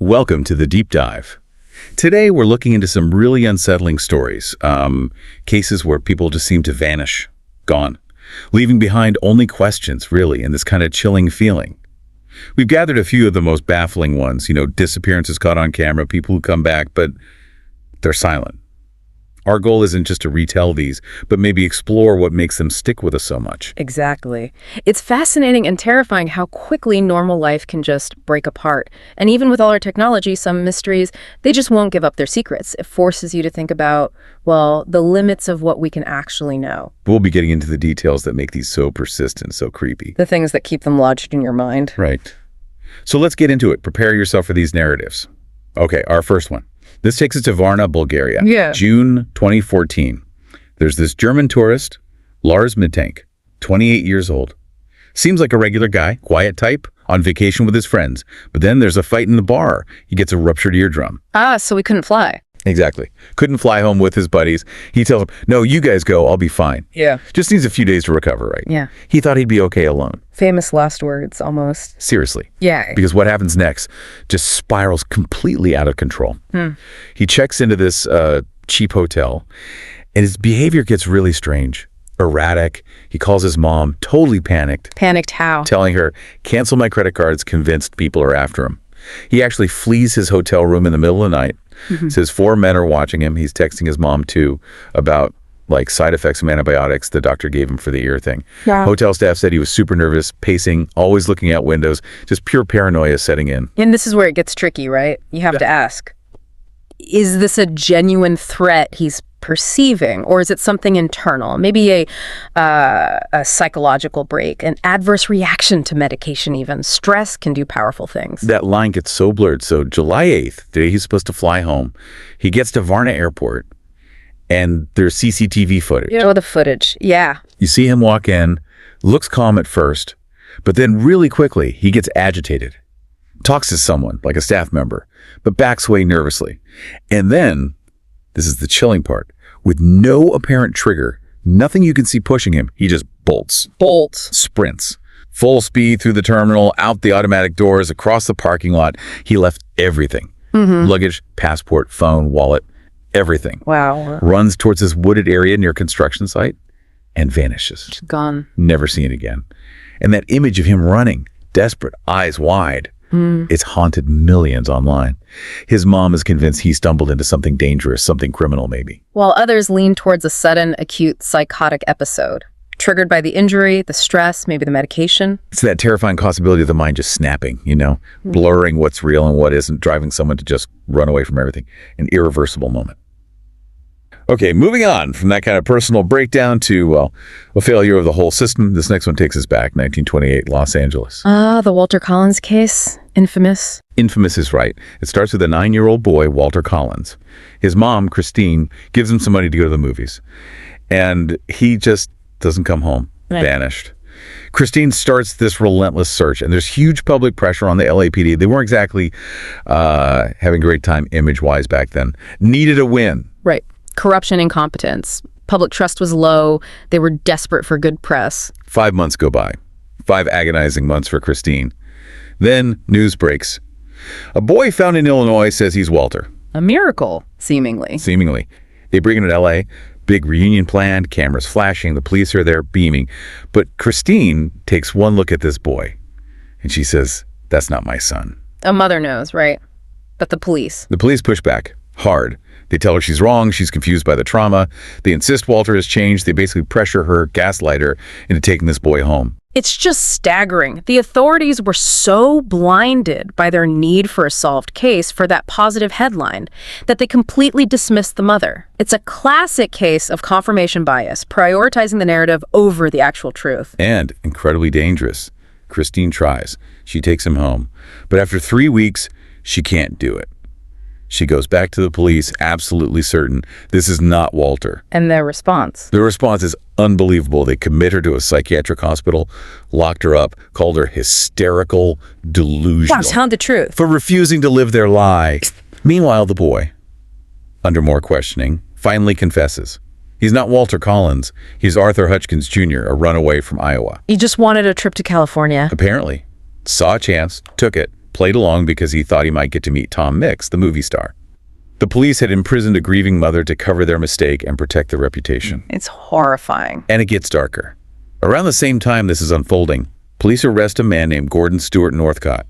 Welcome to the Deep Dive. Today we're looking into some really unsettling stories, cases where people just seem to vanish, gone, leaving behind only questions, really, and this kind of chilling feeling. We've gathered a few of the most baffling ones, disappearances caught on camera, people who come back, but they're silent. Our goal isn't just to retell these, but maybe explore what makes them stick with us so much. Exactly. It's fascinating and terrifying how quickly normal life can just break apart. And even with all our technology, some mysteries, they just won't give up their secrets. It forces you to think about, the limits of what we can actually know. We'll be getting into the details that make these so persistent, so creepy. The things that keep them lodged in your mind. Right. So let's get into it. Prepare yourself for these narratives. Okay, our first one. This takes us to Varna, Bulgaria, June 2014. There's this German tourist, Lars Mittank, 28 years old. Seems like a regular guy, quiet type, on vacation with his friends. But then there's a fight in the bar. He gets a ruptured eardrum. So he couldn't fly. Exactly. Couldn't fly home with his buddies. He tells them, no, you guys go, I'll be fine. Yeah. Just needs a few days to recover, right? Yeah. He thought he'd be okay alone. Famous last words, almost. Seriously. Yeah. Because what happens next just spirals completely out of control. He checks into this cheap hotel, and his behavior gets really strange, erratic. He calls his mom, totally panicked. Panicked how? Telling her, cancel my credit cards, convinced people are after him. He actually flees his hotel room in the middle of the night. Says 4 men are watching him. He's texting his mom, too, about side effects of antibiotics the doctor gave him for the ear thing. Yeah. Hotel staff said he was super nervous, pacing, always looking out windows, just pure paranoia setting in. And this is where it gets tricky, right? You have to ask, is this a genuine threat he's perceiving, or is it something internal? Maybe a psychological break, an adverse reaction to medication even. Stress can do powerful things. That line gets so blurred. So July 8th, the day he's supposed to fly home, he gets to Varna Airport, and there's CCTV footage. Oh, the footage. Yeah. You see him walk in, looks calm at first, but then really quickly, he gets agitated. Talks to someone, like a staff member, but backs away nervously. And then, this is the chilling part, with no apparent trigger, nothing you can see pushing him, he just bolts. Sprints. Full speed through the terminal, out the automatic doors, across the parking lot. He left everything. Luggage, passport, phone, wallet, everything. Wow. Runs towards this wooded area near a construction site and vanishes. Just gone. Never seen again. And that image of him running, desperate, eyes wide, it's haunted millions online. His mom is convinced he stumbled into something dangerous, something criminal maybe. While others lean towards a sudden, acute psychotic episode, triggered by the injury, the stress, maybe the medication. It's that terrifying possibility of the mind just snapping, blurring what's real and what isn't, driving someone to just run away from everything. An irreversible moment. Okay, moving on from that kind of personal breakdown to, a failure of the whole system. This next one takes us back, 1928, Los Angeles. The Walter Collins case. Infamous. Infamous is right. It starts with a 9-year-old boy, Walter Collins. His mom, Christine, gives him some money to go to the movies. And he just doesn't come home. Right. Vanished. Christine starts this relentless search, and there's huge public pressure on the LAPD. They weren't exactly having a great time image-wise back then. Needed a win. Right. Corruption, incompetence. Public trust was low. They were desperate for good press. 5 months go by. 5 agonizing months for Christine. Then news breaks. A boy found in Illinois says he's Walter. A miracle, seemingly. Seemingly. They bring him to L.A., big reunion planned, cameras flashing, the police are there beaming. But Christine takes one look at this boy, and she says, that's not my son. A mother knows, right? But the police. The police push back, hard. They tell her she's wrong, she's confused by the trauma. They insist Walter has changed. They basically pressure her, gaslight her, into taking this boy home. It's just staggering. The authorities were so blinded by their need for a solved case for that positive headline that they completely dismissed the mother. It's a classic case of confirmation bias, prioritizing the narrative over the actual truth. And incredibly dangerous. Christine tries. She takes him home. But after 3 weeks, she can't do it. She goes back to the police, absolutely certain this is not Walter. And their response? Their response is unbelievable. They commit her to a psychiatric hospital, locked her up, called her hysterical, delusional. Wow, tell the truth. For refusing to live their lie. Meanwhile, the boy, under more questioning, finally confesses. He's not Walter Collins. He's Arthur Hutchins Jr., a runaway from Iowa. He just wanted a trip to California. Apparently. Saw a chance, took it, played along because he thought he might get to meet Tom Mix, the movie star. The police had imprisoned a grieving mother to cover their mistake and protect their reputation. It's horrifying. And it gets darker. Around the same time this is unfolding, police arrest a man named Gordon Stewart Northcott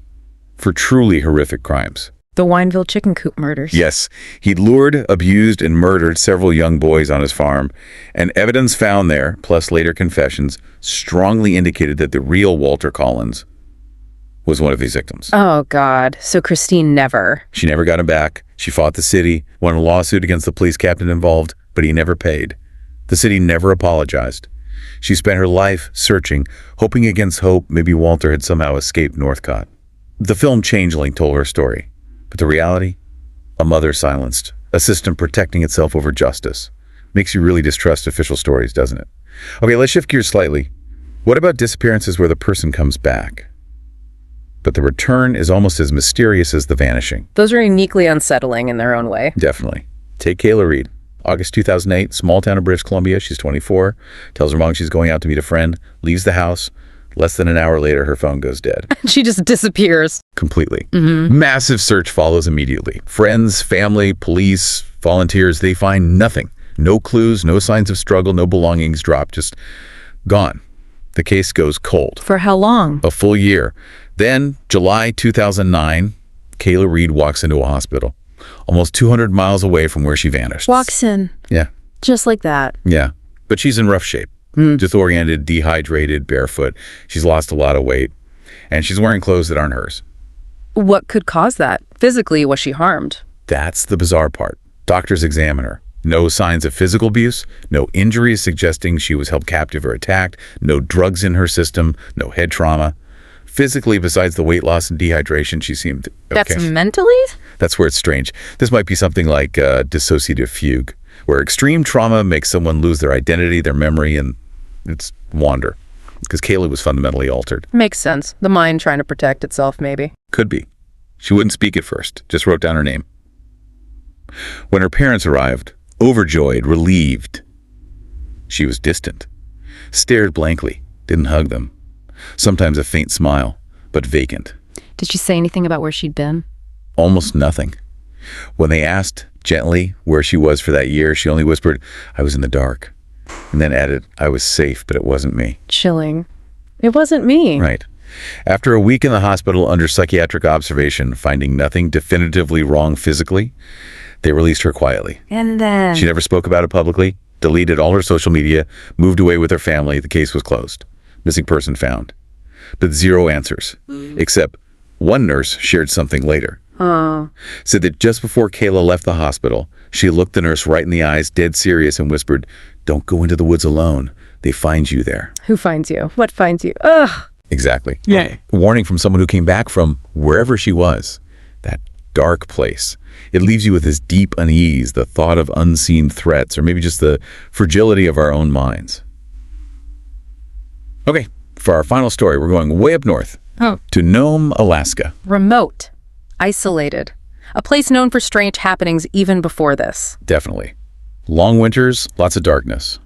for truly horrific crimes. The Wineville chicken coop murders. Yes, he'd lured, abused, and murdered several young boys on his farm, and evidence found there, plus later confessions, strongly indicated that the real Walter Collins was one of these victims. Oh, God. So Christine never. She never got him back. She fought the city, won a lawsuit against the police captain involved, but he never paid. The city never apologized. She spent her life searching, hoping against hope maybe Walter had somehow escaped Northcott. The film Changeling told her story. But the reality? A mother silenced, a system protecting itself over justice. Makes you really distrust official stories, doesn't it? Okay, let's shift gears slightly. What about disappearances where the person comes back, but the return is almost as mysterious as the vanishing? Those are uniquely unsettling in their own way. Definitely. Take Kayla Reed. August 2008, small town of British Columbia. She's 24, tells her mom she's going out to meet a friend, leaves the house. Less than an hour later, her phone goes dead. She just disappears. Completely. Massive search follows immediately. Friends, family, police, volunteers, they find nothing. No clues, no signs of struggle, no belongings dropped, just gone. The case goes cold. For how long? A full year. Then, July 2009, Kayla Reed walks into a hospital, almost 200 miles away from where she vanished. Walks in. Yeah. Just like that. Yeah. But she's in rough shape. Disoriented, dehydrated, barefoot. She's lost a lot of weight. And she's wearing clothes that aren't hers. What could cause that? Physically, was she harmed? That's the bizarre part. Doctors examine her. No signs of physical abuse, no injuries suggesting she was held captive or attacked, no drugs in her system, no head trauma. Physically, besides the weight loss and dehydration, she seemed okay. That's mentally? That's where it's strange. This might be something like dissociative fugue, where extreme trauma makes someone lose their identity, their memory, and it's wander. Because Kayla was fundamentally altered. Makes sense. The mind trying to protect itself, maybe. Could be. She wouldn't speak at first, just wrote down her name. When her parents arrived, overjoyed, relieved, she was distant, stared blankly, didn't hug them. Sometimes a faint smile, but vacant. Did she say anything about where she'd been? Almost nothing. When they asked gently where she was for that year, she only whispered, "I was in the dark," and then added, "I was safe, but it wasn't me." Chilling. It wasn't me. Right. After a week in the hospital under psychiatric observation, finding nothing definitively wrong physically, they released her quietly. And then... She never spoke about it publicly, deleted all her social media, moved away with her family. The case was closed. Missing person found. But zero answers, except one nurse shared something later. Said that just before Kayla left the hospital, she looked the nurse right in the eyes, dead serious, and whispered, "Don't go into the woods alone. They find you there." Who finds you? What finds you? Ugh. Exactly. Yeah. Warning from someone who came back from wherever she was, that dark place. It leaves you with this deep unease, the thought of unseen threats, or maybe just the fragility of our own minds. Okay, for our final story, we're going way up north to Nome, Alaska. Remote. Isolated. A place known for strange happenings even before this. Definitely. Long winters, lots of darkness.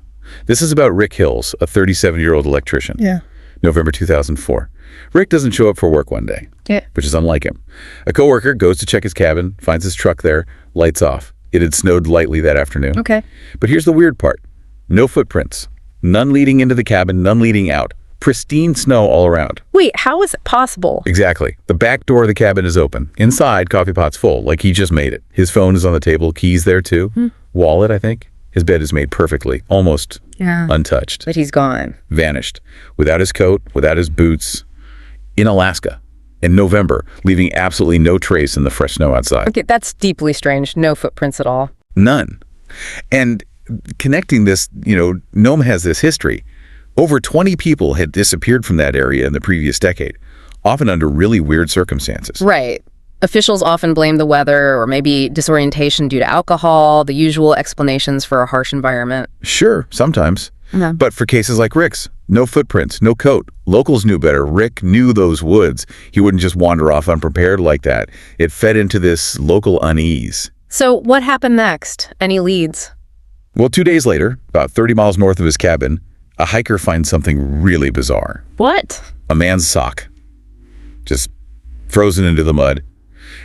This is about Rick Hills, a 37-year-old electrician. Yeah. November 2004. Rick doesn't show up for work one day, which is unlike him. A coworker goes to check his cabin, finds his truck there, lights off. It had snowed lightly that afternoon. Okay. But here's the weird part. No footprints. None leading into the cabin, none leading out. Pristine snow all around. Wait, how is it possible? Exactly. The back door of the cabin is open. Inside, coffee pot's full, like he just made it. His phone is on the table, keys there too. Wallet, I think. His bed is made perfectly, almost untouched. But he's gone. Vanished. Without his coat, without his boots. In Alaska. In November, leaving absolutely no trace in the fresh snow outside. Okay, that's deeply strange. No footprints at all. None. And connecting this, Nome has this history. Over 20 people had disappeared from that area in the previous decade, often under really weird circumstances. Right. Officials often blame the weather or maybe disorientation due to alcohol, the usual explanations for a harsh environment. Sure, sometimes. Yeah. But for cases like Rick's, no footprints, no coat. Locals knew better. Rick knew those woods. He wouldn't just wander off unprepared like that. It fed into this local unease. So what happened next? Any leads? Well, 2 days later, about 30 miles north of his cabin, a hiker finds something really bizarre. What? A man's sock. Just frozen into the mud,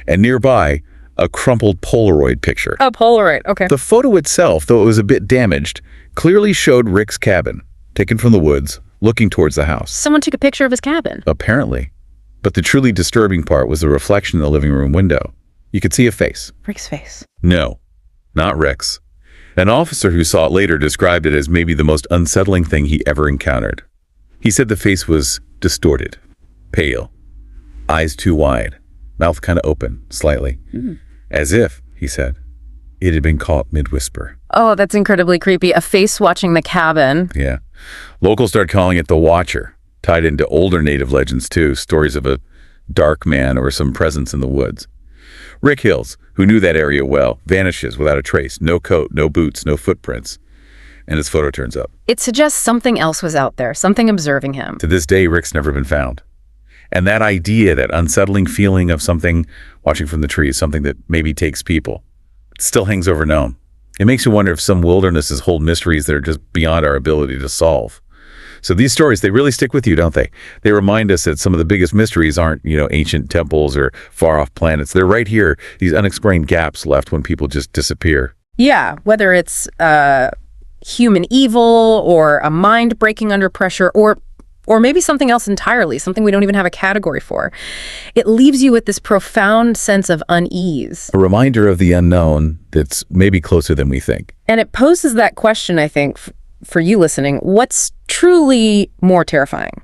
and nearby, a crumpled Polaroid picture. Oh, Polaroid. Okay. The photo itself, though it was a bit damaged, clearly showed Rick's cabin, taken from the woods, looking towards the house. Someone took a picture of his cabin. Apparently. But the truly disturbing part was the reflection in the living room window. You could see a face. Rick's face. No, not Rick's. An officer who saw it later described it as maybe the most unsettling thing he ever encountered. He said the face was distorted, pale, eyes too wide, mouth kind of open, slightly. As if, he said, it had been caught mid-whisper. Oh, that's incredibly creepy. A face watching the cabin. Yeah. Locals start calling it the Watcher, tied into older native legends too, stories of a dark man or some presence in the woods. Rick Hills, who knew that area well, vanishes without a trace. No coat, no boots, no footprints. And his photo turns up. It suggests something else was out there, something observing him. To this day, Rick's never been found. And that idea, that unsettling feeling of something watching from the trees, something that maybe takes people, it still hangs over Nome. It makes you wonder if some wildernesses hold mysteries that are just beyond our ability to solve. So these stories, they really stick with you, don't they? They remind us that some of the biggest mysteries aren't, ancient temples or far-off planets. They're right here, these unexplained gaps left when people just disappear. Yeah, whether it's human evil or a mind breaking under pressure or maybe something else entirely, something we don't even have a category for. It leaves you with this profound sense of unease. A reminder of the unknown that's maybe closer than we think. And it poses that question, I think, for you listening, what's truly more terrifying?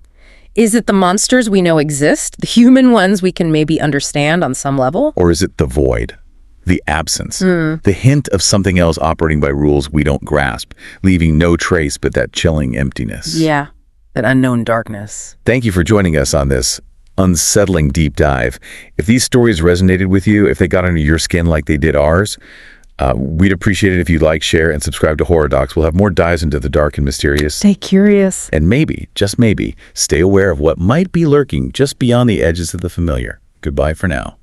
Is it the monsters we know exist, the human ones we can maybe understand on some level? Or is it the void, the absence, the hint of something else operating by rules we don't grasp, leaving no trace but that chilling emptiness? Yeah, that unknown darkness. Thank you for joining us on this unsettling deep dive. If these stories resonated with you, if they got under your skin like they did ours, we'd appreciate it if you'd like, share, and subscribe to Horror Docs. We'll have more dives into the dark and mysterious. Stay curious. And maybe, just maybe, stay aware of what might be lurking just beyond the edges of the familiar. Goodbye for now.